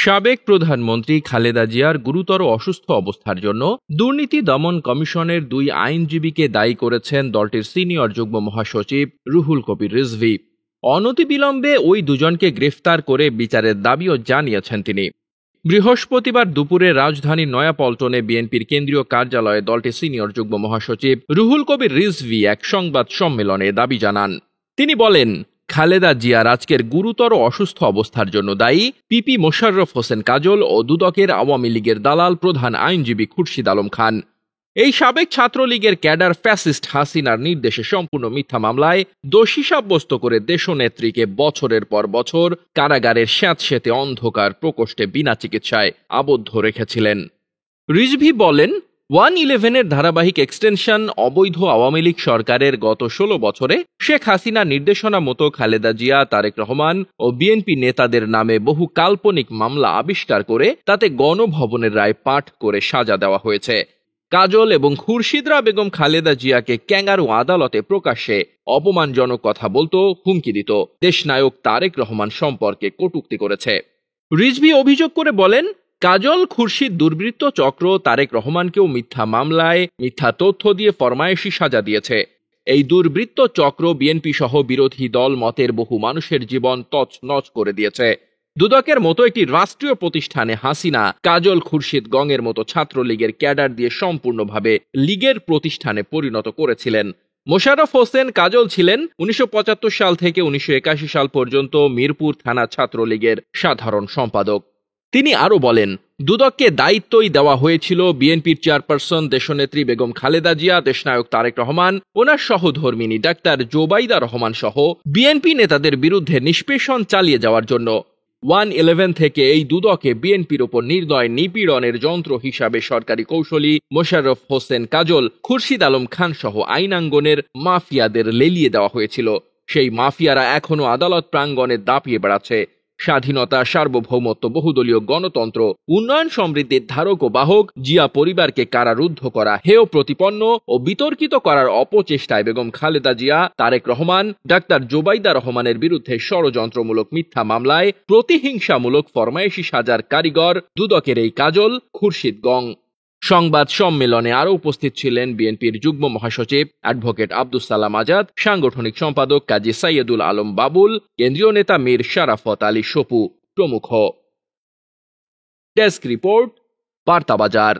সাবেক প্রধানমন্ত্রী খালেদা জিয়ার গুরুতর অসুস্থ অবস্থার জন্য দুর্নীতি দমন কমিশনের 2 আইনজীবীকে দায়ী করেছেন দলটির সিনিয়র যুগ্ম মহাসচিব রুহুল কবির রিজভী। অনতিবিলম্বে ওই দুজনকে গ্রেফতার করে বিচারের দাবিও জানিয়েছেন তিনি। বৃহস্পতিবার দুপুরে রাজধানীর নয়াপল্টনে বিএনপির কেন্দ্রীয় কার্যালয়ে দলটির সিনিয়র যুগ্ম মহাসচিব রুহুল কবির রিজভী এক সংবাদ সম্মেলনে দাবি জানান। তিনি বলেন, খালেদা জিয়ার আজকের গুরুতর অসুস্থ অবস্থার জন্য দায়ী পিপি মোশাররফ হোসেন কাজল ও দুদকের আওয়ামী লীগের দালাল প্রধান আইনজীবী খুরশিদ আলম খান। এই সাবেক ছাত্রলীগের ক্যাডার ফ্যাসিস্ট হাসিনার নির্দেশে সম্পূর্ণ মিথ্যা মামলায় দোষী সাব্যস্ত করে দেশনেত্রীকে বছরের পর বছর কারাগারের স্যাঁতসেঁতে অন্ধকার প্রকোষ্ঠে বিনা চিকিৎসায় আবদ্ধ রেখেছিলেন। রিজভী বলেন, 1-11-এর ধারাবাহিক এক্সটেনশন অবৈধ আওয়ামী লীগ সরকারের গত 16 বছরে শেখ হাসিনার নির্দেশনা মতো খালেদা জিয়া, তারেক রহমান ও বিএনপি নেতাদের নামে বহু কাল্পনিক মামলা আবিষ্কার করে তাতে গণভবনের রায় পাঠ করে সাজা দেওয়া হয়েছে। কাজল এবং খুরশিদরা বেগম খালেদা জিয়াকে ক্যাঙ্গারু আদালতে প্রকাশ্যে অপমানজনক কথা বলতো, হুমকি দিত, দেশনায়ক তারেক রহমান সম্পর্কে কটূক্তি করেছে। রিজভী অভিযোগ করে বলেন, কাজল, খুরশিদ দুর্বৃত্ত চক্র তারেক রহমানকেও মিথ্যা মামলায় মিথ্যা তথ্য দিয়ে ফরমায়েশি সাজা দিয়েছে। এই দুর্বৃত্ত চক্র বিএনপি সহ বিরোধী দল মতের বহু মানুষের জীবন তছনছ করে দিয়েছে। দুদকের মতো একটি রাষ্ট্রীয় প্রতিষ্ঠানে হাসিনা, কাজল, খুরশিদ গঙের মতো ছাত্রলীগের ক্যাডার দিয়ে সম্পূর্ণভাবে লীগের প্রতিষ্ঠানে পরিণত করেছিলেন। মোশাররফ হোসেন কাজল ছিলেন 1975 সাল থেকে 1981 সাল পর্যন্ত মিরপুর থানা ছাত্রলীগের সাধারণ সম্পাদক। তিনি আরো বলেন, দুদককে দায়িত্বই দেওয়া হয়েছিল বিএনপির চেয়ারপারসন দেশনেত্রী বেগম খালেদা জিয়া, দেশনায়ক তারেক রহমান, ওনার সহধর্মিনী ডাক্তার জোবাইদা রহমান সহ বিএনপি নেতাদের বিরুদ্ধে নিষ্পেষণ চালিয়ে যাওয়ার জন্য। 1-11 থেকে এই দুদকে বিএনপির ওপর নির্দয় নিপীড়নের যন্ত্র হিসাবে সরকারি কৌশলী মোশাররফ হোসেন কাজল, খুরশিদ আলম খান সহ আইনাঙ্গনের মাফিয়াদের লেলিয়ে দেওয়া হয়েছিল। সেই মাফিয়ারা এখনো আদালত প্রাঙ্গণে দাপিয়ে বেড়াচ্ছে। স্বাধীনতা, সার্বভৌমত্ব, বহুদলীয় গণতন্ত্র, উন্নয়ন সমৃদ্ধির ধারক ও বাহক জিয়া পরিবারকে কারারুদ্ধ করা, হেয় প্রতিপন্ন ও বিতর্কিত করার অপচেষ্টায় বেগম খালেদা জিয়া, তারেক রহমান, ডাক্তার জোবাইদা রহমানের বিরুদ্ধে ষড়যন্ত্রমূলক মিথ্যা মামলায় প্রতিহিংসামূলক ফরমায়েশি সাজার কারিগর দুদকের এই কাজল, খুরশিদ গং। সংবাদ সম্মেলনে আরও উপস্থিত ছিলেন বিএনপির যুগ্ম মহাসচিব অ্যাডভোকেট আব্দুস সালাম আজাদ, সাংগঠনিক সম্পাদক কাজী সাইয়েদুল আলম বাবুল, কেন্দ্রীয় নেতা মীর শারাফত আলী সপু প্রমুখ। Desk report, বার্তাবাজার।